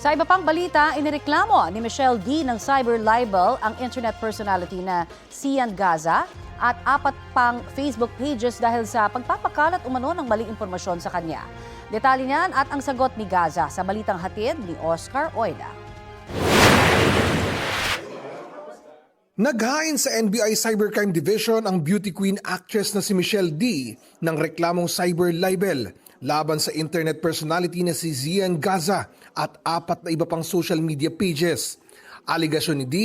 Sa iba pang balita, inireklamo ni Michelle D. ng cyber libel ang internet personality na Sian Gaza at 4 pang Facebook pages dahil sa pagpapakalat umano ng maling impormasyon sa kanya. Detalye niyan at ang sagot ni Gaza sa balitang hatid ni Oscar Oida. Naghain sa NBI Cybercrime Division ang beauty queen actress na si Michelle D. ng reklamong cyber libel laban sa internet personality na si Sian Gaza at 4 na iba pang social media pages. Aligasyon ni D,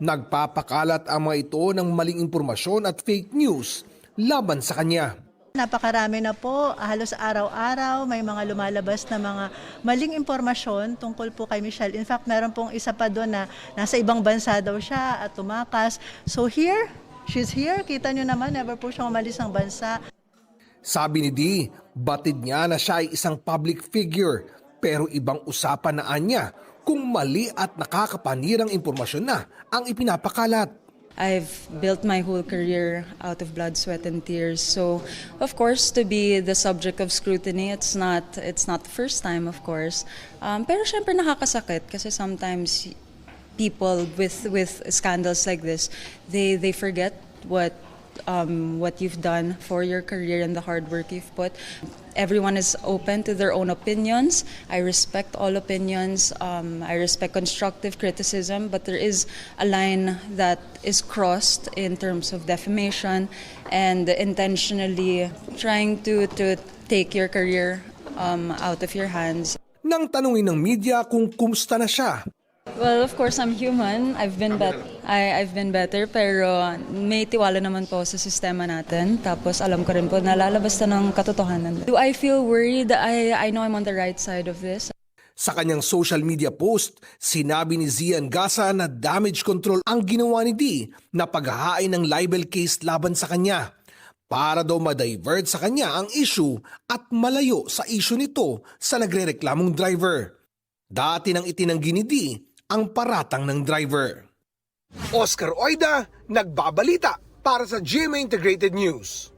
nagpapakalat ang mga ito ng maling impormasyon at fake news laban sa kanya. Napakarami na po, halos araw-araw may mga lumalabas na mga maling impormasyon tungkol po kay Michelle. In fact, meron pong isa pa doon na nasa ibang bansa daw siya at tumakas. So here, she's here. Kita nyo naman, never po siya umalis ng bansa. Sabi ni D, batid niya na siya ay isang public figure pero ibang usapan na anya kung mali at nakakapanirang impormasyon na ang ipinapakalat. I've built my whole career out of blood, sweat, and tears. So, of course, to be the subject of scrutiny, it's not the first time, of course. Pero syempre nakakasakit kasi sometimes people with scandals like this, they forget what you've done for your career and the hard work you've put. Everyone is open to their own opinions. I respect all opinions. I respect constructive criticism, but there is a line that is crossed in terms of defamation and intentionally trying to take your career out of your hands. Nang tanungin ng media kung kumusta na siya, Well, of course, I'm human. I've been better, pero may tiwala naman po sa sistema natin. Tapos alam ko rin po na lalabas na ng katotohanan. Do I feel worried? I know I'm on the right side of this. sa kanyang social media post, sinabi ni Sian Gaza na damage control ang ginawa ni D na paghahain ng libel case laban sa kanya para daw ma-divert sa kanya ang issue at malayo sa issue nito sa nagrereklamong driver. Dati nang itinanggi ni D ang paratang ng driver. Oscar Oida, nagbabalita para sa GMA Integrated News.